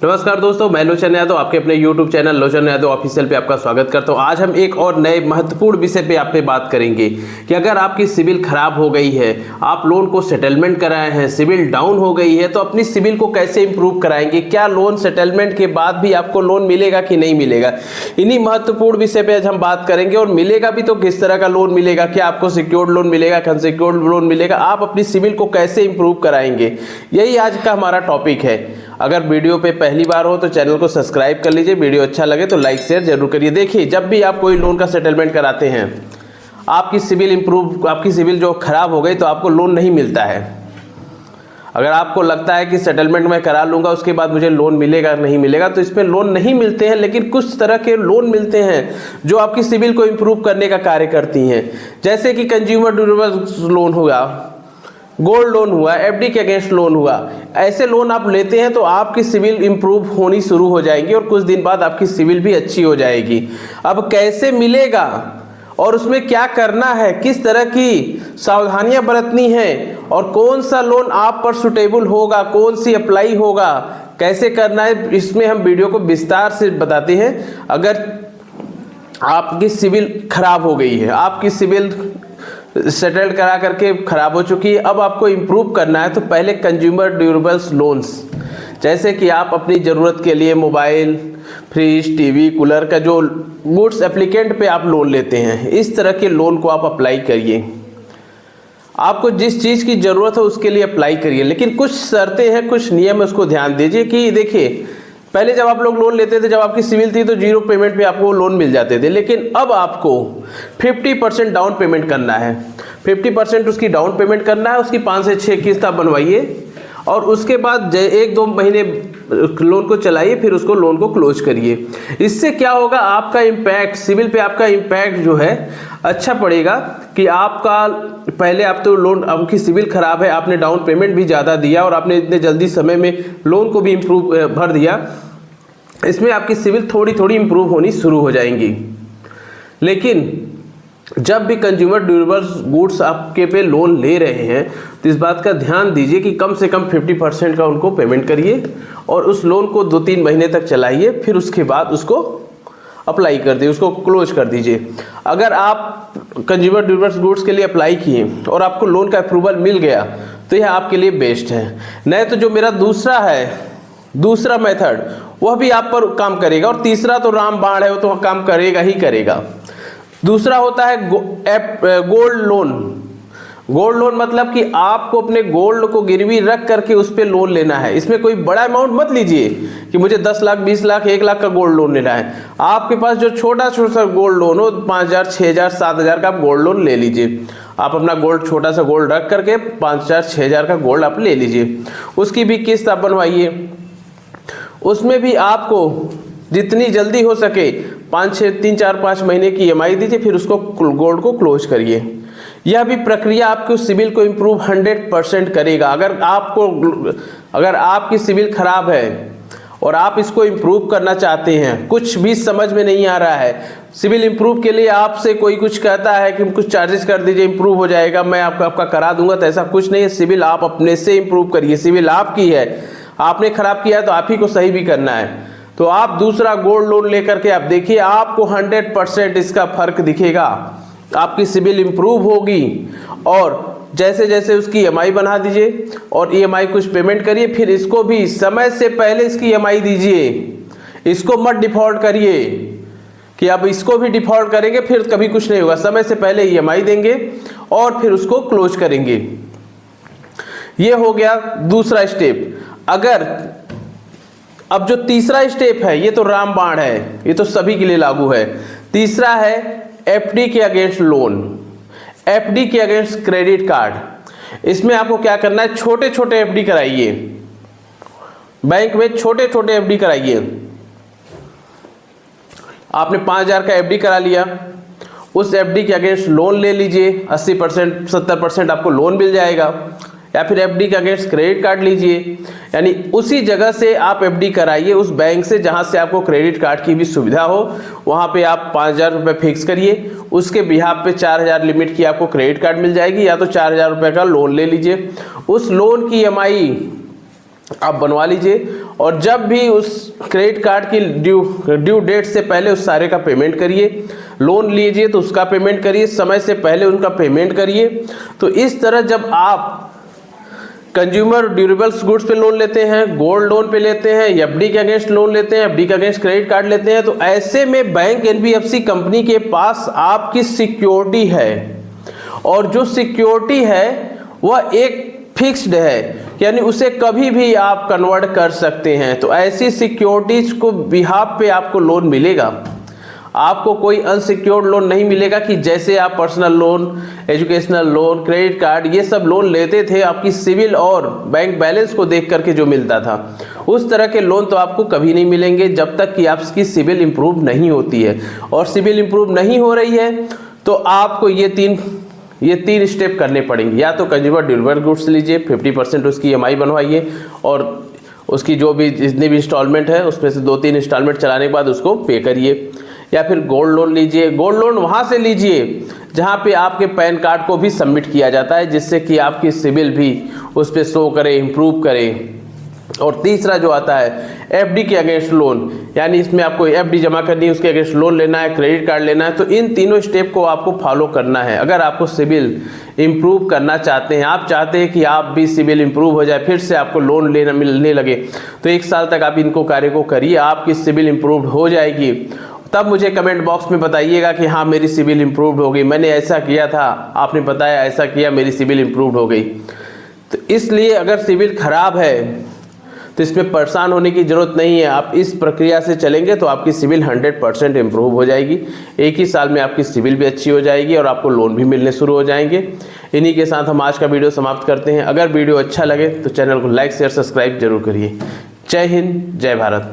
नमस्कार दोस्तों, मैं लोचन यादव आपके अपने YouTube चैनल लोचन यादव ऑफिशियल पे आपका स्वागत करता हूं। आज हम एक और नए महत्वपूर्ण विषय पे आप पे बात करेंगे कि अगर आपकी सिविल खराब हो गई है, आप लोन को सेटलमेंट कराए हैं, सिविल डाउन हो गई है, तो अपनी सिविल को कैसे इंप्रूव कराएंगे। क्या लोन सेटलमेंट के बाद भी आपको लोन मिलेगा कि नहीं मिलेगा, इन्हीं महत्वपूर्ण विषय पे आज हम बात करेंगे। और मिलेगा भी तो किस तरह का लोन मिलेगा, क्या आपको सिक्योर्ड लोन मिलेगा, अनसिक्योर्ड लोन मिलेगा, आप अपनी सिविल को कैसे इंप्रूव कराएंगे, यही आज का हमारा टॉपिक है। अगर वीडियो पे पहली बार हो तो चैनल को सब्सक्राइब कर लीजिए, वीडियो अच्छा लगे तो लाइक शेयर जरूर करिए। देखिए, जब भी आप कोई लोन का सेटलमेंट कराते हैं, आपकी सिविल जो खराब हो गई तो आपको लोन नहीं मिलता है। अगर आपको लगता है कि सेटलमेंट मैं करा लूँगा उसके बाद मुझे लोन मिलेगा नहीं मिलेगा, तो इसमें लोन नहीं मिलते हैं। लेकिन कुछ तरह के लोन मिलते हैं जो आपकी सिविल को इम्प्रूव करने का कार्य करती हैं, जैसे कि कंज्यूमर ड्यूरेबल लोन हुआ, गोल्ड लोन हुआ, एफडी के अगेंस्ट लोन हुआ। ऐसे लोन आप लेते हैं तो आपकी सिविल इंप्रूव होनी शुरू हो जाएगी और कुछ दिन बाद आपकी सिविल भी अच्छी हो जाएगी। अब कैसे मिलेगा और उसमें क्या करना है, किस तरह की सावधानियां बरतनी है और कौन सा लोन आप पर सुटेबल होगा, कौन सी अप्लाई होगा, कैसे करना है, इसमें हम वीडियो को विस्तार से बताते हैं। अगर आपकी सिविल खराब हो गई है, आपकी सिविल सेटल्ड करा करके खराब हो चुकी है, अब आपको इम्प्रूव करना है, तो पहले कंज्यूमर ड्यूरेबल्स लोन्स, जैसे कि आप अपनी ज़रूरत के लिए मोबाइल, फ्रिज, टीवी, कूलर का जो गुड्स एप्लीकेंट पे आप लोन लेते हैं, इस तरह के लोन को आप अप्लाई करिए। आपको जिस चीज़ की ज़रूरत है उसके लिए अप्लाई करिए, लेकिन कुछ शर्तें हैं, कुछ नियम है, उसको ध्यान दीजिए। कि देखिए, पहले जब आप लोग लोन लेते थे, जब आपकी सिविल थी तो 0 पेमेंट पे आपको लोन मिल जाते थे, लेकिन अब आपको 50% डाउन पेमेंट करना है। 50% उसकी डाउन पेमेंट करना है, उसकी 5 से 6 किस्त आप बनवाइए और उसके बाद 1-2 महीने लोन को चलाइए, फिर उसको लोन को क्लोज करिए। इससे क्या होगा, आपका इम्पैक्ट सिविल पे आपका इम्पैक्ट जो है अच्छा पड़ेगा। कि आपका पहले आप तो लोन, आपकी सिविल खराब है, आपने डाउन पेमेंट भी ज़्यादा दिया और आपने इतने जल्दी समय में लोन को भी इम्प्रूव भर दिया, इसमें आपकी सिविल थोड़ी थोड़ी इम्प्रूव होनी शुरू हो जाएंगी। लेकिन जब भी कंज्यूमर ड्यूरेबल्स गुड्स आपके पे लोन ले रहे हैं तो इस बात का ध्यान दीजिए कि कम से कम 50% का उनको पेमेंट करिए और उस लोन को 2-3 महीने तक चलाइए, फिर उसके बाद उसको अप्लाई कर दीजिए, उसको क्लोज कर दीजिए। अगर आप कंज्यूमर ड्यूरेबल्स गुड्स के लिए अप्लाई किए और आपको लोन का अप्रूवल मिल गया तो यह आपके लिए बेस्ट है। नहीं तो जो मेरा दूसरा मेथड, वह भी आप पर काम करेगा, और तीसरा तो रामबाण है, वो तो काम करेगा ही करेगा। दूसरा होता है गोल्ड लोन। गोल्ड लोन मतलब कि आपको अपने गोल्ड को गिरवी रख करके उस पर लोन लेना है। इसमें कोई बड़ा अमाउंट मत लीजिए कि मुझे 10 लाख, 20 लाख, 1 लाख का गोल्ड लोन लेना है। आपके पास जो छोटा छोटा गोल्ड लोन हो, 5,000, 6,000, 7,000 का आप गोल्ड लोन ले लीजिए। आप अपना गोल्ड, छोटा सा गोल्ड रख करके 5,000, 6,000 का गोल्ड आप ले लीजिए। उसकी भी किस्त आप बनवाइए। उसमें भी आपको जितनी जल्दी हो सके 3-4-5 महीने की EMI दीजिए, फिर उसको गोल्ड को क्लोज करिए। यह भी प्रक्रिया आपको सिविल को इम्प्रूव 100% करेगा। अगर आपकी सिविल खराब है और आप इसको इम्प्रूव करना चाहते हैं, कुछ भी समझ में नहीं आ रहा है, सिविल इम्प्रूव के लिए आपसे कोई कुछ कहता है कि कुछ चार्जेस कर दीजिए, इम्प्रूव हो जाएगा, मैं आपका करा दूंगा, तो ऐसा कुछ नहीं है। सिविल आप अपने से इम्प्रूव करिए। सिविल आपकी है, आपने खराब किया है तो आप ही को सही भी करना है। तो आप दूसरा गोल्ड लोन लेकर के आप देखिए, आपको 100% इसका फर्क दिखेगा। आपकी सिविल इंप्रूव होगी और जैसे जैसे उसकी EMI बना दीजिए और EMI कुछ पेमेंट करिए, फिर इसको भी समय से पहले इसकी EMI दीजिए। इसको मत डिफॉल्ट करिए कि अब इसको भी डिफॉल्ट करेंगे फिर कभी कुछ नहीं होगा। समय से पहले EMI देंगे और फिर उसको क्लोज करेंगे। ये हो गया दूसरा स्टेप। अब जो तीसरा स्टेप है, ये तो रामबाण है, ये तो सभी के लिए लागू है। तीसरा है FD के अगेंस्ट लोन, FD के अगेंस्ट क्रेडिट कार्ड। इसमें आपको क्या करना है, छोटे छोटे FD कराइए, बैंक में छोटे छोटे FD कराइए। आपने 5,000 का FD करा लिया, उस FD के अगेंस्ट लोन ले लीजिए, 80% 70% आपको लोन मिल जाएगा। या फिर FD के अगेंस्ट क्रेडिट कार्ड लीजिए, यानी उसी जगह से आप FD कराइए, उस बैंक से जहां से आपको क्रेडिट कार्ड की भी सुविधा हो, वहां पे आप 5,000 रुपये फिक्स करिए। उसके बिहाफ पे 4,000 लिमिट की आपको क्रेडिट कार्ड मिल जाएगी, या तो 4,000 रुपये का लोन ले लीजिए। उस लोन की EMI आप बनवा लीजिए और जब भी उस क्रेडिट कार्ड की ड्यू डेट से पहले उस सारे का पेमेंट करिए। लोन लीजिए तो उसका पेमेंट करिए, समय से पहले उनका पेमेंट करिए। तो इस तरह जब आप कंज्यूमर ड्यूरेबल्स गुड्स पे लोन लेते हैं, गोल्ड लोन पे लेते हैं, एफडी के अगेंस्ट लोन लेते हैं, एफडी के अगेंस्ट क्रेडिट कार्ड लेते हैं, तो ऐसे में बैंक एनबीएफसी कंपनी के पास आपकी सिक्योरिटी है, और जो सिक्योरिटी है वह एक फिक्स्ड है, यानी उसे कभी भी आप कन्वर्ट कर सकते हैं। तो ऐसी सिक्योरिटीज को बिहाफ पे आपको लोन मिलेगा। आपको कोई अनसिक्योर्ड लोन नहीं मिलेगा कि जैसे आप personal loan, educational loan, credit card ये सब लोन लेते थे आपकी सिविल और बैंक बैलेंस को देख करके जो मिलता था, उस तरह के लोन तो आपको कभी नहीं मिलेंगे जब तक कि आपकी सिविल इंप्रूव नहीं होती है। और सिविल इंप्रूव नहीं हो रही है तो आपको ये तीन स्टेप करने पड़ेंगे। या तो कंज्यूमर ड्यूरेबल गुड्स लीजिए, 50% उसकी EMI बनवाइए और उसकी जो भी जितनी भी इंस्टॉलमेंट है उसमें से 2-3 इंस्टॉलमेंट चलाने के बाद उसको पे करिए। या फिर गोल्ड लोन लीजिए। गोल्ड लोन वहाँ से लीजिए जहाँ पे आपके पैन कार्ड को भी सबमिट किया जाता है, जिससे कि आपकी सिविल भी उस पर शो करे, इम्प्रूव करे। और तीसरा जो आता है एफडी के अगेंस्ट लोन, यानी इसमें आपको एफडी जमा करनी है, उसके अगेंस्ट लोन लेना है, क्रेडिट कार्ड लेना है। तो इन तीनों स्टेप को आपको फॉलो करना है अगर आपको सिविल इंप्रूव करना चाहते हैं। आप चाहते हैं कि आप भी सिविल इंप्रूव हो जाए, फिर से आपको लोन लेना मिलने लगे, तो 1 साल तक आप इनको कार्य को करिए, आपकी सिविल इंप्रूव हो जाएगी। तब मुझे कमेंट बॉक्स में बताइएगा कि हाँ मेरी सिविल इंप्रूव हो गई, मैंने ऐसा किया था, आपने बताया ऐसा किया, मेरी सिविल इंप्रूव हो गई। तो इसलिए अगर सिविल खराब है तो इसमें परेशान होने की ज़रूरत नहीं है। आप इस प्रक्रिया से चलेंगे तो आपकी सिविल 100% इम्प्रूव हो जाएगी। 1 ही साल में आपकी सिविल भी अच्छी हो जाएगी और आपको लोन भी मिलने शुरू हो जाएंगे। इन्हीं के साथ हम आज का वीडियो समाप्त करते हैं। अगर वीडियो अच्छा लगे तो चैनल को लाइक, शेयर, सब्सक्राइब जरूर करिए। जय हिंद, जय भारत।